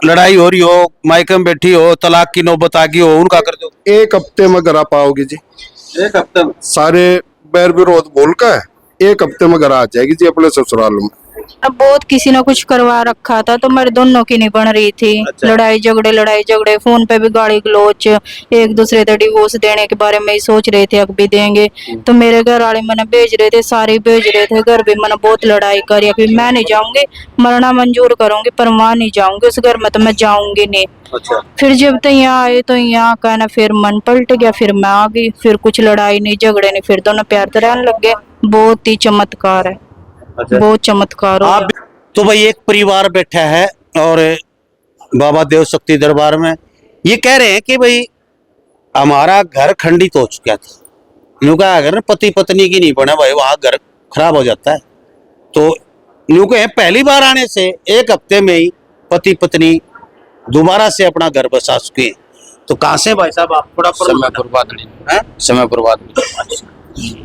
लड़ाई हो रही हो, मायके में बैठी हो, तलाक की नौबत आ गई हो, उनका कर दो। एक हफ्ते में घर आ पाओगे जी। एक हफ्ते में सारे बैर विरोध बोल कर एक हफ्ते में घर आ जाएगी जी अपने ससुराल में। अब बहुत किसी ने कुछ करवा रखा था तो मेरे दोनों की नहीं बन रही थी। अच्छा। लड़ाई झगड़े फोन पे भी गाली गलौच, एक दूसरे को डिवोर्स देने के बारे में ही सोच रहे थे, अब भी देंगे। तो मेरे घर वाले मैंने भेज रहे थे, सारे भेज रहे थे, घर भी मैंने बहुत लड़ाई करी। अभी मैं नहीं जाऊंगी, मरना मंजूर करूंगी, पर वहां नहीं जाऊंगी, उस घर में तो मैं जाऊंगी नहीं। अच्छा। फिर जब तक यहाँ आए तो यहाँ कहना, फिर मन पलट गया, फिर मैं आ गई, फिर कुछ लड़ाई नहीं झगड़े नहीं, फिर दोनों प्यार से रहने लग गए। बहुत ही चमत्कार है, अच्छा। बहुत चमत्कार हो आप गया। तो भाई एक परिवार बैठा है और बाबा देव शक्ति दरबार में ये कह रहे हैं कि भाई हमारा घर खंडित हो चुका था। यूं कहा अगर पति पत्नी की नहीं बने भाई वहां घर खराब हो जाता है। तो यूं कहे पहली बार आने से एक हफ्ते में ही पति पत्नी दोबारा से अपना घर बसा चुके हैं। तो कहाँ से भाई साहब आप थोड़ा समय बर्बाद नहीं, समय बर्बाद नहीं।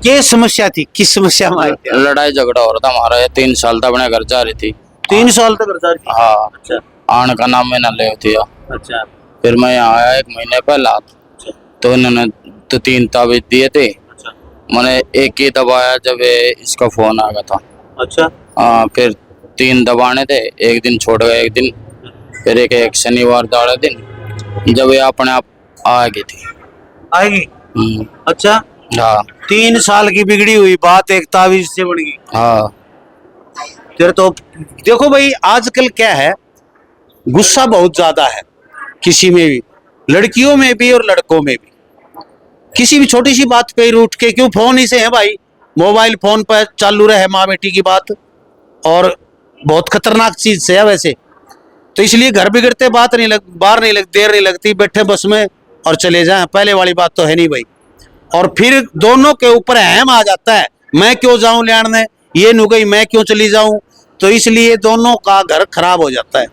ये समस्या थी, किस समस्या में आए थे? लड़ाई झगड़ा हो रहा था हमारा, ये 3 साल तक अपने घर जा रही थी। 3 साल तक घर जा रही थी? हाँ। अच्छा। आने का नाम में ना ले होती है। अच्छा। फिर मैं यहाँ आया 1 महीने पहला, तो इन्होंने तो 3 ताबीज दिए थे। अच्छा। मैंने एक ही दबाया जब इसका फोन आ गया था। अच्छा। हाँ, फिर 3 दबाने थे, एक दिन छोड़ गए, एक दिन, फिर एक शनिवार दाड़े दिन जब ये अपने आप आ गई थी। आएगी? अच्छा। हाँ 3 साल की बिगड़ी हुई बात एक तावीज से बन गई। हाँ। फिर तो देखो भाई आजकल क्या है, गुस्सा बहुत ज्यादा है किसी में भी, लड़कियों में भी और लड़कों में भी। किसी भी छोटी सी बात पे रूठ के, क्यों फोन ही से है भाई, मोबाइल फोन पर चालू रहे माँ बेटी की बात, और बहुत खतरनाक चीज से है वैसे। तो इसलिए घर बिगड़ते बात नहीं बाहर नहीं देर नहीं लगती, बैठे बस में और चले जाएं, पहले वाली बात तो है नहीं भाई। और फिर दोनों के ऊपर अहम आ जाता है, मैं क्यों जाऊं लेने, ये नु गई मैं क्यों चली जाऊं, तो इसलिए दोनों का घर खराब हो जाता है।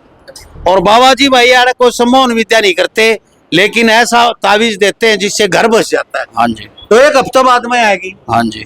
और बाबा जी भाई यार कोई सम्मोहन विद्या नहीं करते, लेकिन ऐसा तावीज देते हैं जिससे घर बस जाता है। हाँ जी। तो एक हफ्ता बाद में आएगी। हाँ जी।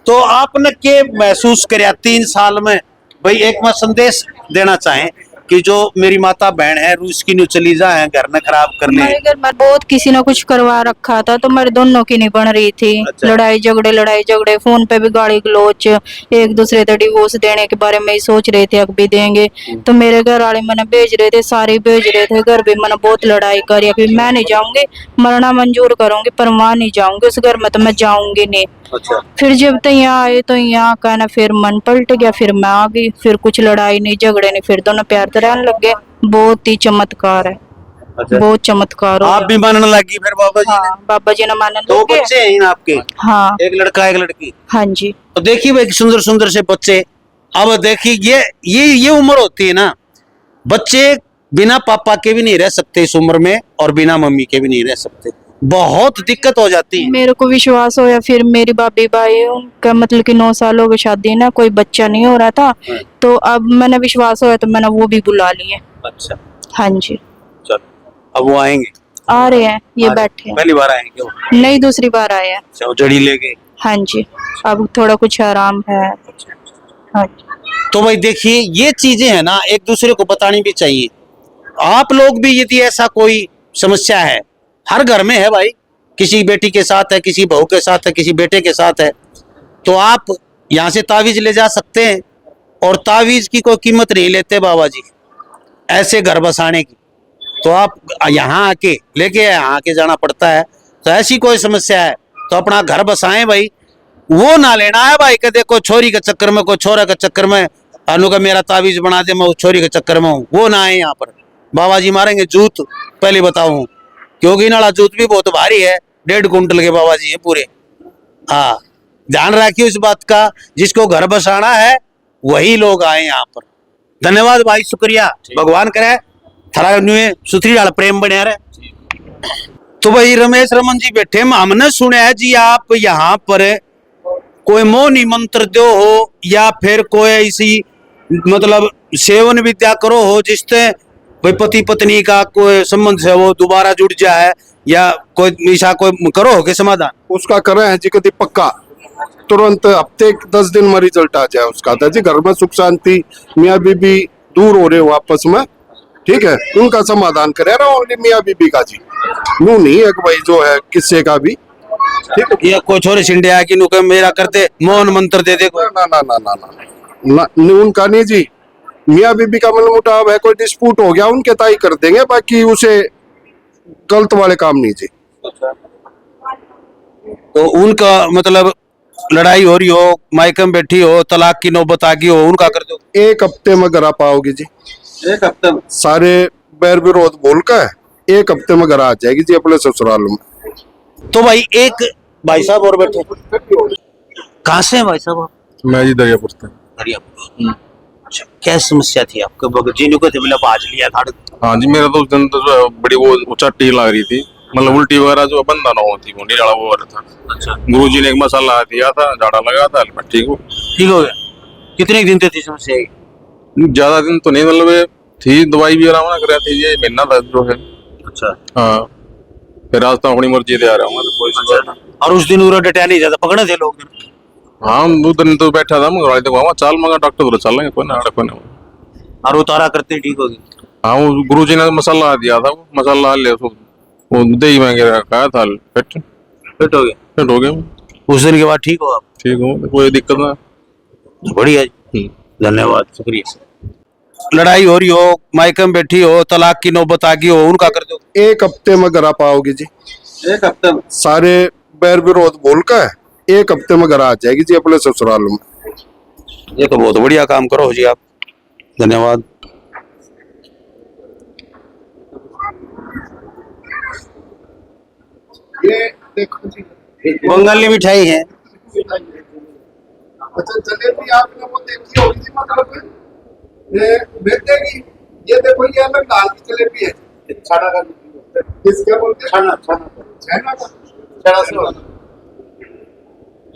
तो आपने क्या महसूस कराया 3 साल में भाई? एक मैं संदेश देना चाहें कि जो मेरी माता बहन है रूस की न्यू चली जाए घर में खराब कर ले। मेरे घर में बहुत किसी ने कुछ करवा रखा था तो मेरे दोनों की नहीं बन रही थी। अच्छा। लड़ाई झगड़े फोन पे भी गाली गलौच, एक दूसरे को डिवोर्स देने के बारे में ही सोच रहे थे, अब भी देंगे। तो मेरे घर वाले मैंने भेज रहे थे, सारे भेज रहे थे, घर भी मैंने बहुत लड़ाई करी। अभी मैं नहीं जाऊंगी, मरना मंजूर करूंगी, पर वहां नहीं जाऊंगी, उस घर में तो मैं जाऊंगी नहीं। अच्छा। फिर जब तक यहाँ आए तो यहाँ कहना, फिर मन पलट गया, फिर मैं आ गई, फिर कुछ लड़ाई नहीं झगड़े नहीं, फिर दोनों प्यार से रहने लग गए। बहुत ही चमत्कार है। अच्छा। बहुत चमत्कार हो आप गया। भी मानने लगी फिर बाबा जी ने? हाँ, बाबा जी ने मानने 2 लग गए। बच्चे हैं आपके? हाँ। एक लड़का एक लड़की? हाँ जी। तो देखिए भाई सुंदर सुंदर से बच्चे। अब देखिए ये उम्र होती है ना, बच्चे बिना पापा के भी नहीं रह सकते इस उम्र में, और बिना मम्मी के भी नहीं रह सकते, बहुत दिक्कत हो जाती है। मेरे को विश्वास होया, फिर मेरी भाभी भाई उनका मतलब कि 9 साल हो गए शादी ना, कोई बच्चा नहीं हो रहा था। तो अब मैंने विश्वास होया तो मैंने वो भी बुला लिए। अच्छा। हाँ जी। चलो अब वो आएंगे? आ रहे हैं, ये बैठे हैं। पहली बार आएंगे वो? नहीं, दूसरी बार आए हैं। अच्छा, वो जड़ी ले गए? हाँ जी, अब थोड़ा कुछ आराम है। हाँ जी। तो भाई देखिए ये चीजें है ना एक दूसरे को बतानी भी चाहिए। आप लोग भी यदि ऐसा कोई समस्या है, हर घर में है भाई, किसी बेटी के साथ है, किसी बहू के साथ है, किसी बेटे के साथ है, तो आप यहाँ से तावीज ले जा सकते हैं। और तावीज की कोई कीमत नहीं लेते बाबा जी ऐसे घर बसाने की, तो आप यहाँ आके लेके यहाँ आके जाना पड़ता है। तो ऐसी कोई समस्या है तो अपना घर बसाएं भाई, वो ना लेना है भाई कि देखो छोरी के चक्कर में, कोई छोरा के चक्कर में अनु का मेरा तावीज बना दे, मैं उस छोरी के चक्कर में हूँ, वो ना आए यहाँ पर। बाबा जी मारेंगे जूत, पहले बताऊं, क्योंकि नाला जूत भी बहुत भारी है, 1.5 कुंटल के बाबा जी हैं पूरे। हाँ, ध्यान रखिए इस बात का, जिसको घर बसाना है वही लोग आए यहाँ पर। धन्यवाद भाई, शुक्रिया, भगवान करे थारा नुए सुथरी डाल प्रेम बने रहे। तो भाई रमेश रमन जी बैठे, हमने सुना है जी आप यहाँ पर कोई मोहनी मंत्र दो हो या फिर कोई ऐसी मतलब सेवन विद्या करो हो जिससे भाई पति पत्नी का कोई संबंध है वो दोबारा जुड़ जाए, या कोई ऐसा कोई करो हो के समाधान? उसका करे है जी कभी पक्का, तुरंत हफ्ते 10 दिन में रिजल्ट आ जाए उसका। था जी घर में सुख शांति, मियाँ बीबी दूर हो रहे हो आपस में, ठीक है, उनका समाधान करे ना ओनली मियाँ बीबी का जी। नू नहीं है कि भाई जो है किससे का भी, ठीक है। ये कोई छोरे सिंडिया की नुके मेरा करते मौन मंत्र दे दे कोई। ना ना ना ना ना ना, ना उनका नहीं जी, मियाँ बीबी का मतलब मुटाव है, कोई डिस्प्यूट हो गया उनके ताई कर देंगे, बाकी उसे गलत वाले काम नहीं जी। तो उनका मतलब लड़ाई हो रही हो, मायकम बैठी हो, तलाक की नौबत आ गई हो, उनका कर दो। एक हफ्ते में घर आ पाओगे जी, एक हफ्ते में सारे बैर विरोध बोल कर एक हफ्ते में घर आ जाएगी जी अपने ससुराल में। तो भाई एक भाई साहब और बैठे, कहाँ से हैं भाई साहब आप? मैं जी दरियापुर से। हरियाणा। अच्छा, क्या समस्या थी आपको? जिन्हों को मतलब बाज लिया था। हाँ जी, मेरा तो उस दिन तो जो है बड़ी वो उचट्टी लग रही थी, मतलब उल्टी वगैरह जो बंदा ना होती वो निराला वो हो रहा था। अच्छा, गुरुजी ने एक मसाला दिया था, झाड़ा लगा था, मैं ठीक हूँ। ठीक हो गया? कितने दिन तक थी समस्या ये? ज्यादा दिन तो नहीं, मतलब ये थी, दवाई भी आराम कर रहा थी, ये महीना था जो है। अच्छा। हाँ, फिर आज तो अपनी मर्जी से आ रहा हूँ, तो कोई सी बात नहीं। और उस दिन उरा डटा नहीं जाता, पकड़े थे लोग? हाँ, उस दिन तो बैठा था मैं, देखो चाल मगा डॉक्टर तो चल लेंगे, कोई ना कोई ना। और उतारा करते ठीक हो गई? हाँ, वो गुरुजी ने मसाला दिया था, वो मसाला ले वो दही में खाया था, फिट हो गया? फिट हो गया। उस दिन के बाद ठीक हो आप? ठीक हूँ, कोई दिक्कत ना। बढ़िया जी, धन्यवाद, शुक्रिया। लड़ाई हो रही हो, मायकम बैठी हो, तलाक की नौबत आ गई हो, उनका कर दो। एक हफ्ते में घर आ पाओगे जी, एक हफ्ते में सारे बैर विरोध बोल कर एक हफ्ते में घर आ जाएगी जी अपने ससुराल में। ये तो बहुत बढ़िया काम करो जी आप, धन्यवाद। ये देखो जी, बंगाली मिठाई है। अच्छा जलेबी आपने वो देखी होगी जी, मतलब ये बेटे की, ये देखो ये अलग दाल की जलेबी है, छाना का, किसके बोलते हैं? छाना छाना छाना का छाना से वाला।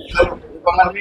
चलो बंगाली